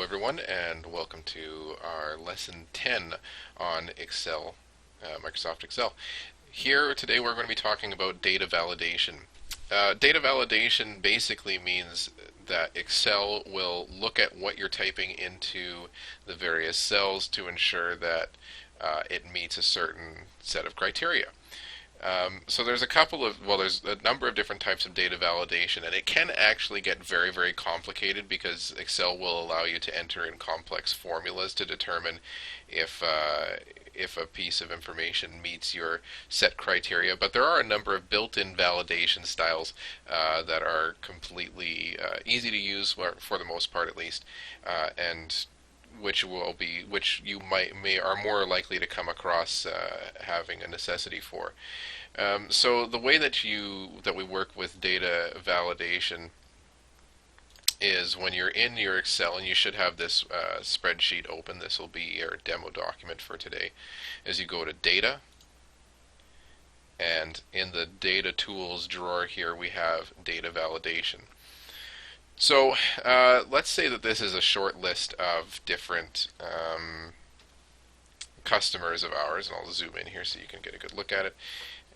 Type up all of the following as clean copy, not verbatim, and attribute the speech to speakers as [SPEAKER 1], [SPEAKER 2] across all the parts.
[SPEAKER 1] everyone, and welcome to our lesson 10 on Excel, Microsoft Excel. Here today we're going to be talking about data validation. Data validation basically means that Excel will look at what you're typing into the various cells to ensure that it meets a certain set of criteria. So there's there's a number of different types of data validation, and it can actually get very, very complicated because Excel will allow you to enter in complex formulas to determine if a piece of information meets your set criteria. But there are a number of built-in validation styles that are completely easy to use, for the most part at least, and which you are more likely to come across having a necessity for. So the way that we work with data validation is when you're in your Excel, and you should have this spreadsheet open. This will be your demo document for today. As you go to Data, and in the Data Tools drawer here we have Data Validation. So let's say that this is a short list of different customers of ours, and I'll zoom in here so you can get a good look at it.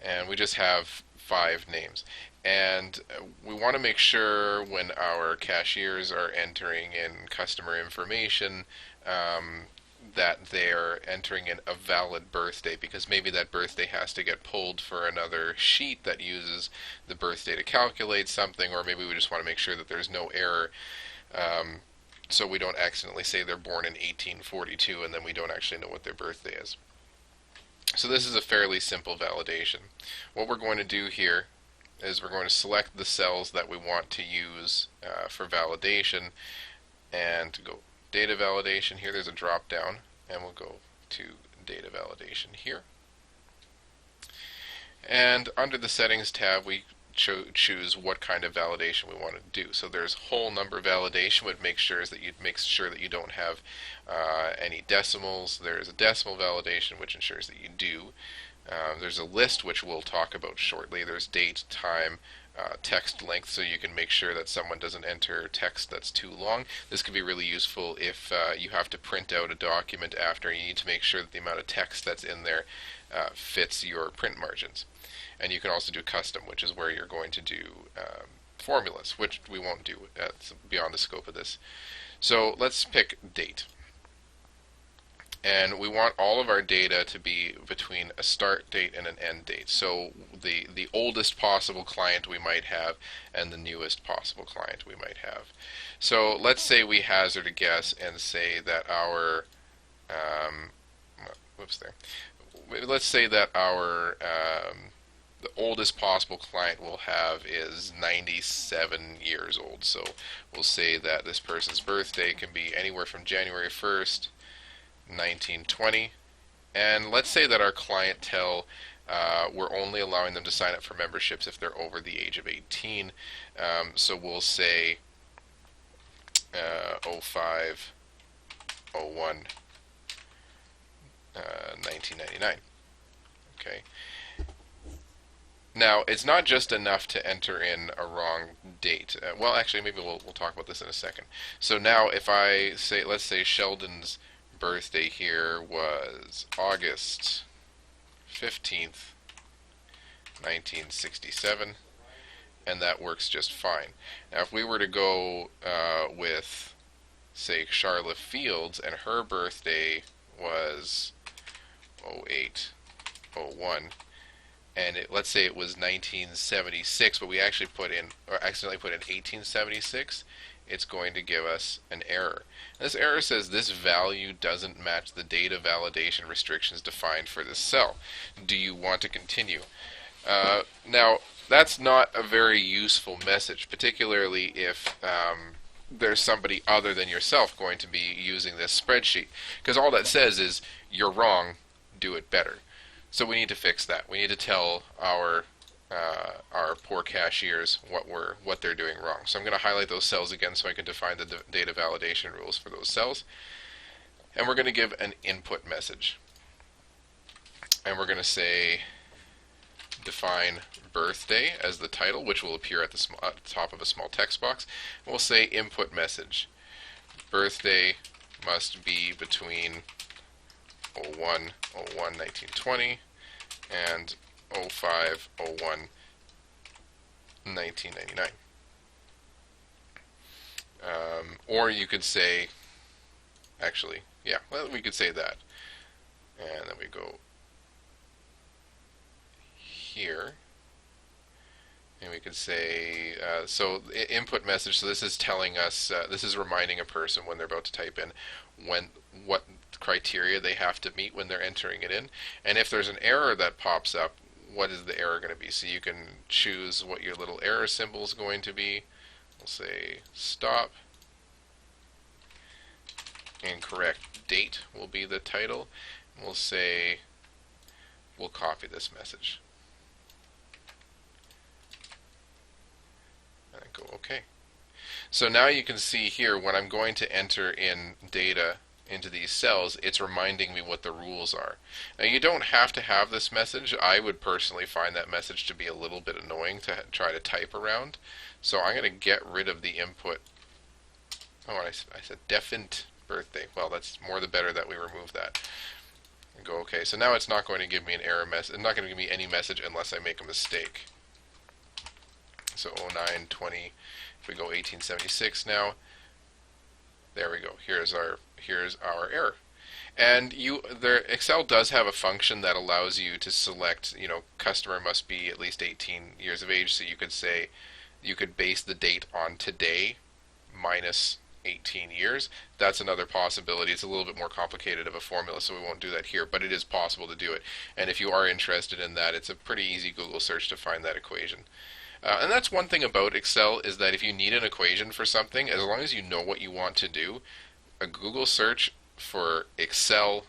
[SPEAKER 1] And we just have 5 names. And we want to make sure when our cashiers are entering in customer information that they're entering in a valid birthday, because maybe that birthday has to get pulled for another sheet that uses the birthday to calculate something, or maybe we just want to make sure that there's no error, so we don't accidentally say they're born in 1842 and then we don't actually know what their birthday is. So this is a fairly simple validation. What we're going to do here is we're going to select the cells that we want to use for validation, and go data validation. Here there's a drop down, and we'll go to data validation here. And under the settings tab we choose what kind of validation we want to do. So there's whole number validation, which makes sure that you don't have any decimals. There's a decimal validation, which ensures that you do. There's a list, which we'll talk about shortly. There's date, time, text length, so you can make sure that someone doesn't enter text that's too long. This can be really useful if you have to print out a document after. You need to make sure that the amount of text that's in there fits your print margins. And you can also do custom, which is where you're going to do formulas, which we won't do. It's beyond the scope of this. So let's pick date. And we want all of our data to be between a start date and an end date. So the oldest possible client we might have and the newest possible client we might have. So let's say we hazard a guess and say that our let's say that our the oldest possible client we'll have is 97 years old. So we'll say that this person's birthday can be anywhere from January 1st, 1920. And let's say that our clientele, we're only allowing them to sign up for memberships if they're over the age of 18. So we'll say 05, 01, 1999. Okay. Now, it's not just enough to enter in a wrong date. Well, actually, maybe we'll talk about this in a second. So now, if I say, let's say Sheldon's birthday here was August 15th, 1967, and that works just fine. Now, if we were to go with, say, Charlotte Fields, and her birthday was 08, 01, and let's say it was 1976, but we actually accidentally put in 1876, it's going to give us an error. And this error says this value doesn't match the data validation restrictions defined for this cell. Do you want to continue? Now, that's not a very useful message, particularly if there's somebody other than yourself going to be using this spreadsheet, because all that says is, you're wrong, do it better. So we need to fix that. We need to tell our poor cashiers what they're doing wrong. So I'm going to highlight those cells again so I can define the data validation rules for those cells. And we're going to give an input message. And we're going to say define birthday as the title, which will appear at the top of a small text box. We'll say input message. birthday must be between 01/01/1920 and 05/01/1999. Or you could say, actually, yeah, well, we could say that. And then we go here. And we could say, so input message, so this is telling us, this is reminding a person when they're about to type in what criteria they have to meet when they're entering it in. And if there's an error that pops up, what is the error going to be? So you can choose what your little error symbol is going to be. We'll say stop. Incorrect date will be the title. We'll say, we'll copy this message. And go OK. So now you can see here when I'm going to enter in data into these cells, it's reminding me what the rules are. Now you don't have to have this message. I would personally find that message to be a little bit annoying to try to type around. So I'm going to get rid of the input. Oh, I said definite birthday. Well, that's more the better that we remove that. And go OK. So now it's not going to give me an error message. It's not going to give me any message unless I make a mistake. So 09/20. If we go 1876 now, there we go. Here's our error. And Excel does have a function that allows you to select, customer must be at least 18 years of age. So you could say, you could base the date on today minus 18 years. That's another possibility. It's a little bit more complicated of a formula, so we won't do that here, but it is possible to do it. And if you are interested in that, it's a pretty easy Google search to find that equation. And that's one thing about Excel, is that if you need an equation for something, as long as you know what you want to do, a Google search for Excel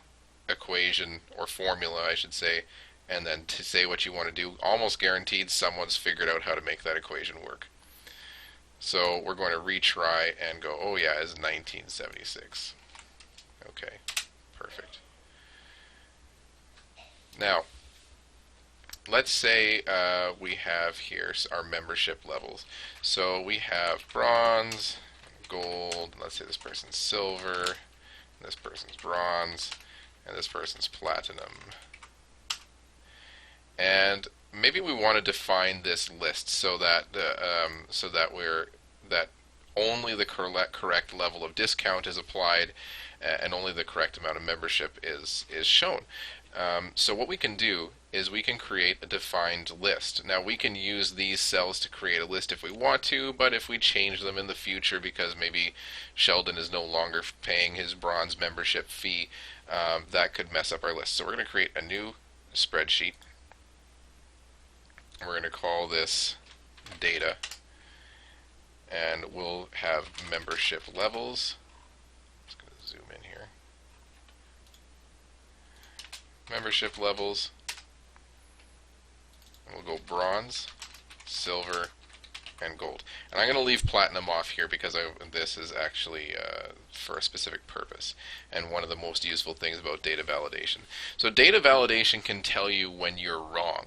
[SPEAKER 1] equation, or formula I should say, and then to say what you want to do, almost guaranteed someone's figured out how to make that equation work. So we're going to retry and go, oh yeah, it's 1976. Okay, perfect. Now, let's say we have here our membership levels. So we have bronze, gold, let's say this person's silver, this person's bronze, and this person's platinum. And maybe we want to define this list so that that only the correct level of discount is applied, and only the correct amount of membership is shown. So what we can do is we can create a defined list. Now we can use these cells to create a list if we want to, but if we change them in the future because maybe Sheldon is no longer paying his bronze membership fee, that could mess up our list. So we're going to create a new spreadsheet. We're going to call this data, and we'll have membership levels. Just going to zoom in here. Membership levels. And we'll go bronze, silver, and gold. And I'm going to leave platinum off here because this is actually for a specific purpose, and one of the most useful things about data validation. So data validation can tell you when you're wrong,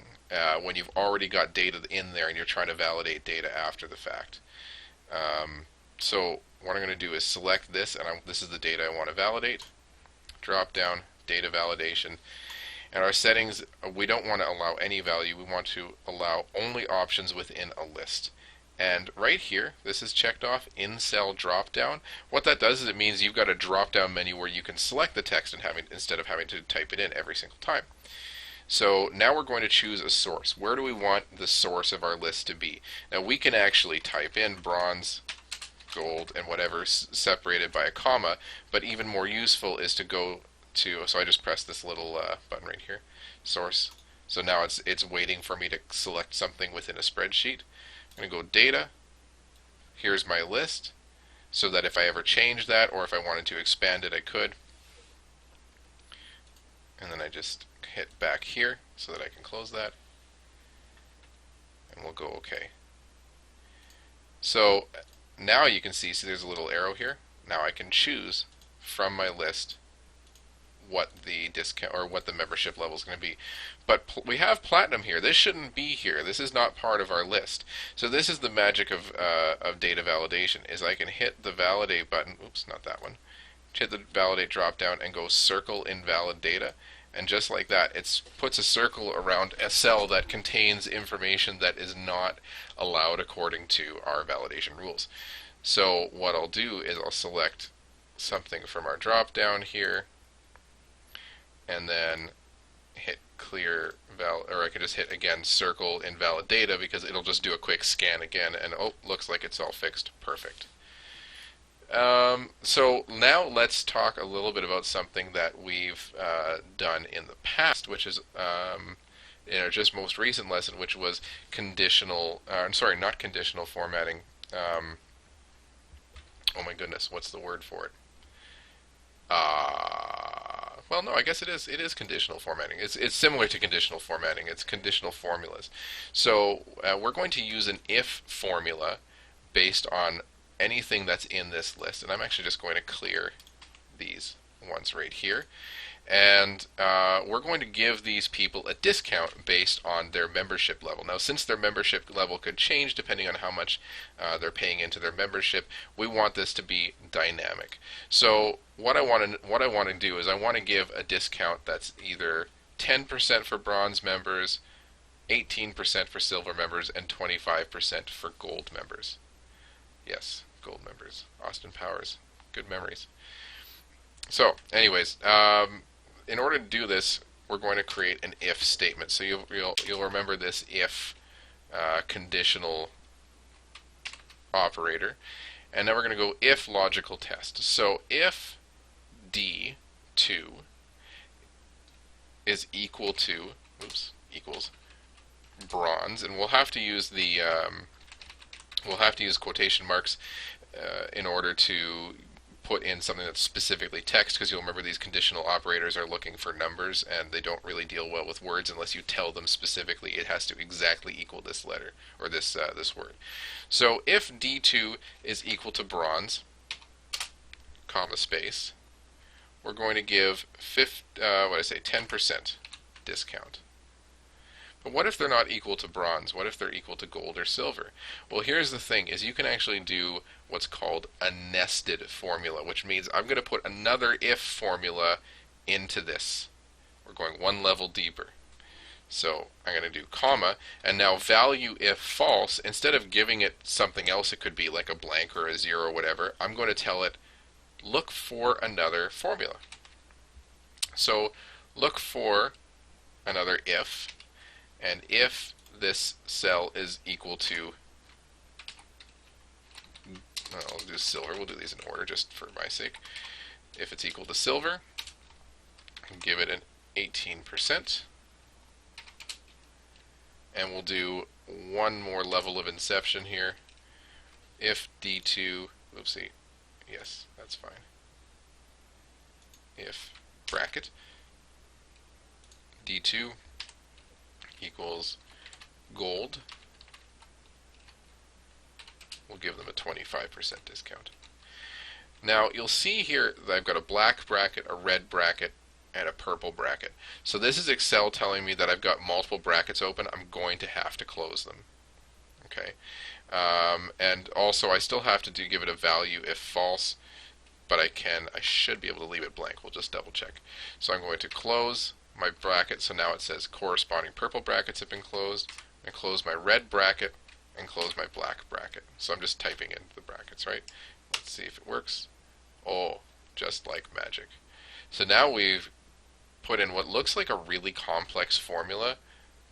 [SPEAKER 1] when you've already got data in there and you're trying to validate data after the fact. So what I'm going to do is select this, and this is the data I want to validate. Drop down, data validation. And our settings, we don't want to allow any value. We want to allow only options within a list. And right here, this is checked off, in cell drop down. What that does is it means you've got a drop down menu where you can select the text instead of having to type it in every single time. So now we're going to choose a source. Where do we want the source of our list to be? Now we can actually type in bronze, gold, and whatever separated by a comma, but even more useful is to go to, so I just press this little button right here, source. So now it's waiting for me to select something within a spreadsheet. I'm going to go data, here's my list, so that if I ever change that or if I wanted to expand it, I could. And then I just hit back here so that I can close that. And we'll go OK. So now you can see there's a little arrow here. Now I can choose from my list what the discount or what the membership level is going to be. But we have platinum here. This shouldn't be here. This is not part of our list. So this is the magic of data validation. Is I can hit the validate button. Oops, not that one. Hit the validate drop down and go circle invalid data. And just like that, it puts a circle around a cell that contains information that is not allowed according to our validation rules. So what I'll do is I'll select something from our drop down here, and then hit clear or I could just hit again circle invalid data, because it'll just do a quick scan again, and oh, looks like it's all fixed. Perfect. So now let's talk a little bit about something that we've done in the past, which is in our just most recent lesson, which was conditional. I'm sorry, not conditional formatting. Oh my goodness, what's the word for it? Well, no, I guess it is. It is conditional formatting. It's similar to conditional formatting. It's conditional formulas. So we're going to use an if formula based on anything that's in this list, and I'm actually just going to clear these ones right here, and we're going to give these people a discount based on their membership level. Now, since their membership level could change depending on how much they're paying into their membership, we want this to be dynamic. So what I want to do is I want to give a discount that's either 10% for bronze members, 18% for silver members, and 25% for gold members. Yes, gold members. Austin Powers. Good memories. So, anyways, in order to do this, we're going to create an if statement. So you'll remember this if conditional operator, and now we're going to go if logical test. So if D2 is equal to equals bronze, and we'll have to use the quotation marks in order to put in something that's specifically text, because you'll remember these conditional operators are looking for numbers, and they don't really deal well with words unless you tell them specifically it has to exactly equal this letter or this word. So if D2 is equal to bronze, comma space, we're going to give 10% discount. But what if they're not equal to bronze? What if they're equal to gold or silver? Well, here's the thing, is you can actually do what's called a nested formula, which means I'm going to put another if formula into this. We're going one level deeper. So I'm going to do comma, and now value if false, instead of giving it something else, it could be like a blank or a zero or whatever, I'm going to tell it, look for another formula. So look for another if, and if this cell is equal to, I'll do silver, we'll do these in order just for my sake. If it's equal to silver, give it an 18%, and we'll do one more level of inception here. If D2, oopsie, yes, that's fine. If bracket D2 equals gold, we'll give them a 25% discount. Now you'll see here that I've got a black bracket, a red bracket, and a purple bracket. So this is Excel telling me that I've got multiple brackets open. I'm going to have to close them. Okay, and also I still have to give it a value if false, but I should be able to leave it blank. We'll just double check. So I'm going to close my bracket, so now it says corresponding purple brackets have been closed, and close my red bracket, and close my black bracket. So I'm just typing in the brackets, right? Let's see if it works. Oh, just like magic. So now we've put in what looks like a really complex formula,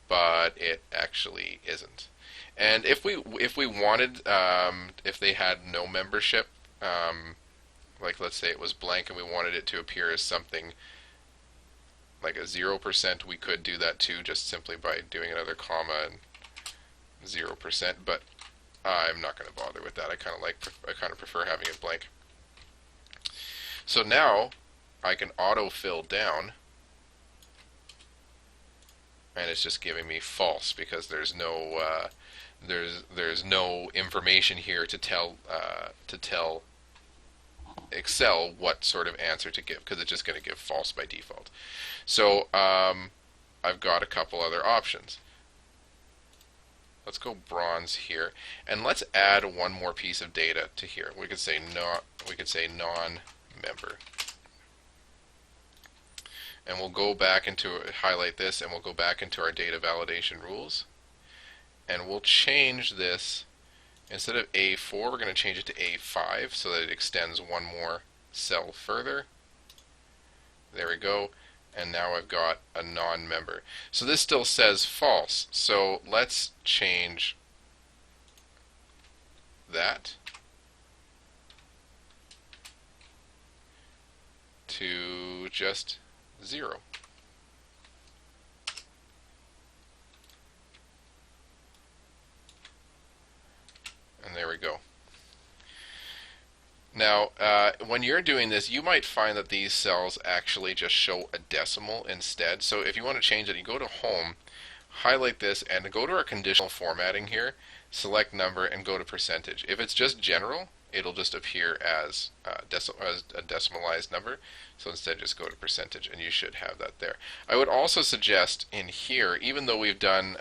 [SPEAKER 1] but it actually isn't. And if we wanted, if they had no membership, like let's say it was blank and we wanted it to appear as something like a 0%, we could do that too, just simply by doing another comma and 0%, but I'm not going to bother with that. I kind of prefer having it blank. So now I can autofill down, and it's just giving me false because there's no there's no information here to tell Excel what sort of answer to give, because it's just going to give false by default. So I've got a couple other options. Let's go bronze here, and let's add one more piece of data to here. We could say non-member, and we'll go back into highlight this, and we'll go back into our data validation rules, and we'll change this. Instead of A4, we're going to change it to A5 so that it extends one more cell further. There we go. And now I've got a non-member. So this still says false. So let's change that to just 0. And there we go. Now, when you're doing this, you might find that these cells actually just show a decimal instead. So if you want to change it, you go to Home, highlight this, and go to our conditional formatting here, select number, and go to percentage. If it's just general, it'll just appear as a decimalized number. So instead, just go to percentage, and you should have that there. I would also suggest in here, even though we've done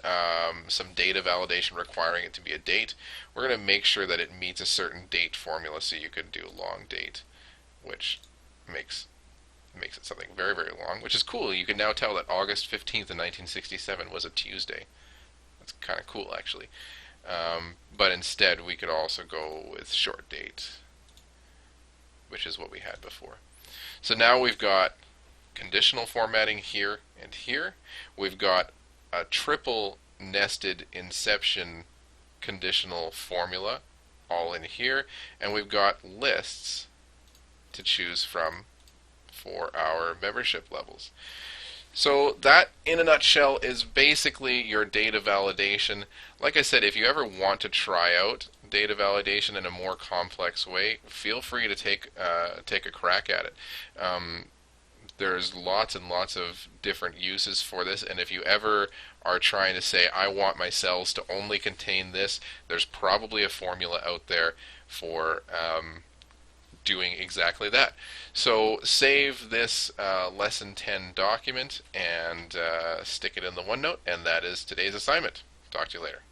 [SPEAKER 1] some data validation requiring it to be a date, we're going to make sure that it meets a certain date formula. So you could do long date, which makes it something very, very long, which is cool. You can now tell that August 15th of 1967 was a Tuesday. That's kind of cool, actually. But instead, we could also go with short date, which is what we had before. So now we've got conditional formatting here and here. We've got a triple nested inception conditional formula all in here. And we've got lists to choose from for our membership levels. So that, in a nutshell, is basically your data validation. Like I said, if you ever want to try out data validation in a more complex way, feel free to take a crack at it. There's lots and lots of different uses for this, and if you ever are trying to say, I want my cells to only contain this, there's probably a formula out there for doing exactly that. So save this Lesson 10 document and stick it in the OneNote, and that is today's assignment. Talk to you later.